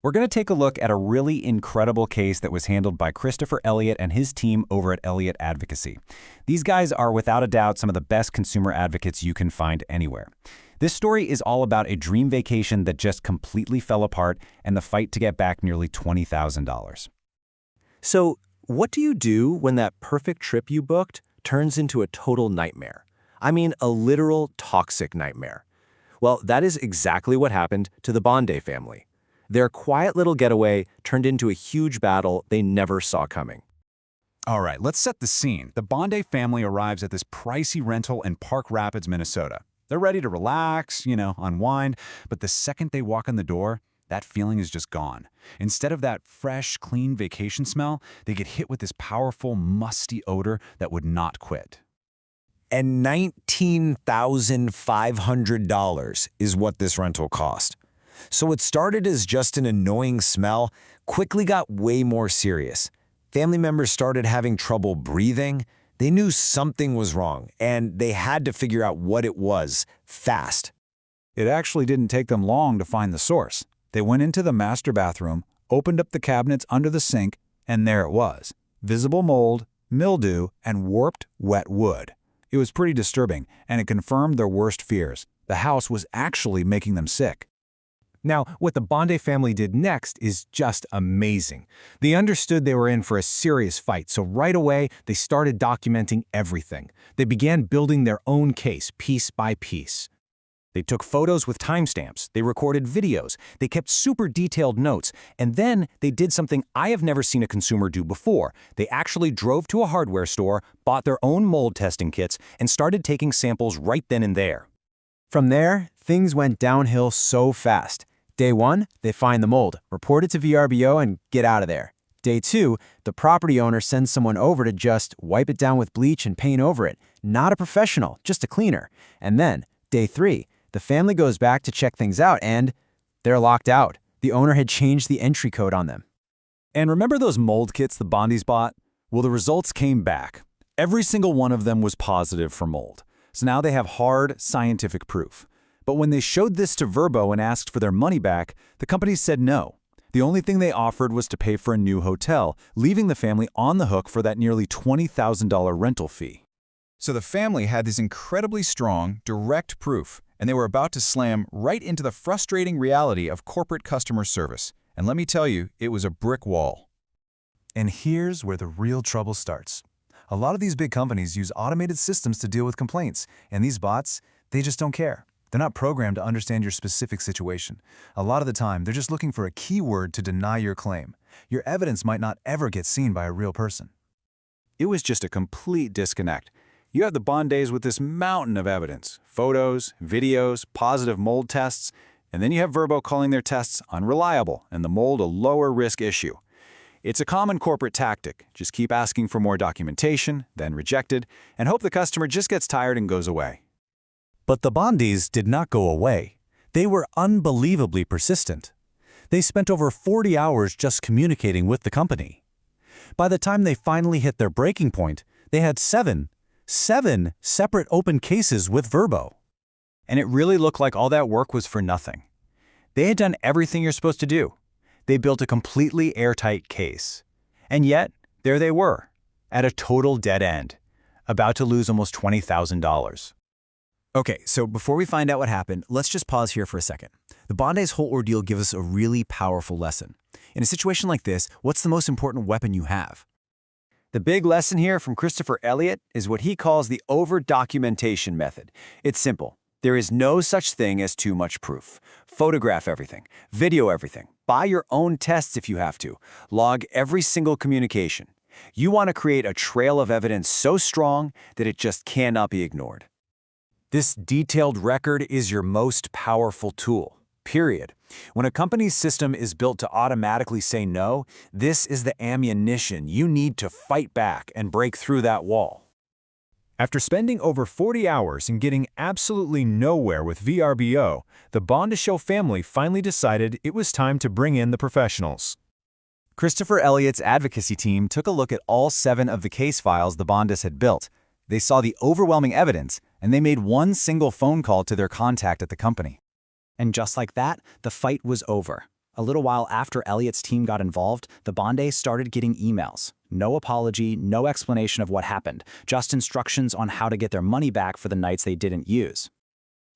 We're going to take a look at a really incredible case that was handled by Christopher Elliott and his team over at Elliott Advocacy. These guys are without a doubt some of the best consumer advocates you can find anywhere. This story is all about a dream vacation that just completely fell apart and the fight to get back nearly $20,000. So, what do you do when that perfect trip you booked turns into a total nightmare? I mean, a literal toxic nightmare. Well, that is exactly what happened to the Bonde family. Their quiet little getaway turned into a huge battle they never saw coming. All right, let's set the scene. The Bonde family arrives at this pricey rental in Park Rapids, Minnesota. They're ready to relax, unwind, but the second they walk in the door, that feeling is just gone. Instead of that fresh, clean vacation smell, they get hit with this powerful, musty odor that would not quit. And $19,500 is what this rental cost. So what started as just an annoying smell quickly got way more serious. Family members started having trouble breathing. They knew something was wrong, and they had to figure out what it was, fast. It actually didn't take them long to find the source. They went into the master bathroom, opened up the cabinets under the sink, and there it was. Visible mold, mildew, and warped, wet wood. It was pretty disturbing, and it confirmed their worst fears. The house was actually making them sick. Now, what the Bonde family did next is just amazing. They understood they were in for a serious fight, so right away, they started documenting everything. They began building their own case, piece by piece. They took photos with timestamps, they recorded videos, they kept super detailed notes, and then they did something I have never seen a consumer do before. They actually drove to a hardware store, bought their own mold testing kits, and started taking samples right then and there. From there, things went downhill so fast. Day 1, they find the mold, report it to Vrbo, and get out of there. Day 2, the property owner sends someone over to just wipe it down with bleach and paint over it. Not a professional, just a cleaner. And then, Day 3, the family goes back to check things out and they're locked out. The owner had changed the entry code on them. And remember those mold kits the Bondes bought? Well, the results came back. Every single one of them was positive for mold. So now they have hard, scientific proof. But when they showed this to Vrbo and asked for their money back, the company said no. The only thing they offered was to pay for a new hotel, leaving the family on the hook for that nearly $20,000 rental fee. So the family had this incredibly strong, direct proof, and they were about to slam right into the frustrating reality of corporate customer service. And let me tell you, it was a brick wall. And here's where the real trouble starts. A lot of these big companies use automated systems to deal with complaints, and these bots, they just don't care. They're not programmed to understand your specific situation. A lot of the time, they're just looking for a keyword to deny your claim. Your evidence might not ever get seen by a real person. It was just a complete disconnect. You have the Bondes with this mountain of evidence, photos, videos, positive mold tests, and then you have Vrbo calling their tests unreliable and the mold a lower risk issue. It's a common corporate tactic. Just keep asking for more documentation, then reject it, and hope the customer just gets tired and goes away. But the Bondes did not go away. They were unbelievably persistent. They spent over 40 hours just communicating with the company. By the time they finally hit their breaking point, they had seven separate open cases with Vrbo. And it really looked like all that work was for nothing. They had done everything you're supposed to do. They built a completely airtight case. And yet, there they were, at a total dead end, about to lose almost $20,000. Okay, so before we find out what happened, let's just pause here for a second. The Bonde's whole ordeal gives us a really powerful lesson. In a situation like this, what's the most important weapon you have? The big lesson here from Christopher Elliott is what he calls the over-documentation method. It's simple. There is no such thing as too much proof. Photograph everything, video everything, buy your own tests if you have to, log every single communication. You want to create a trail of evidence so strong that it just cannot be ignored. This detailed record is your most powerful tool, period. When a company's system is built to automatically say no, this is the ammunition you need to fight back and break through that wall. After spending over 40 hours and getting absolutely nowhere with Vrbo, the Bonde family finally decided it was time to bring in the professionals. Christopher Elliott's advocacy team took a look at all 7 of the case files the Bondes had built. They saw the overwhelming evidence, and they made one single phone call to their contact at the company. And just like that, the fight was over. A little while after Elliott's team got involved, the Bonde started getting emails. No apology, no explanation of what happened, just instructions on how to get their money back for the nights they didn't use.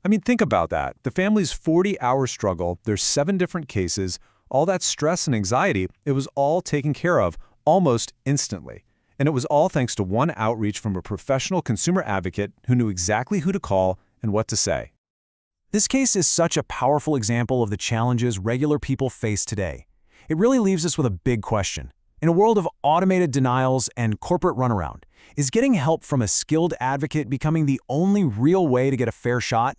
I mean, think about that. The family's 40-hour struggle, there's 7 different cases, all that stress and anxiety, it was all taken care of almost instantly. And it was all thanks to one outreach from a professional consumer advocate who knew exactly who to call and what to say. This case is such a powerful example of the challenges regular people face today. It really leaves us with a big question. In a world of automated denials and corporate runaround, is getting help from a skilled advocate becoming the only real way to get a fair shot?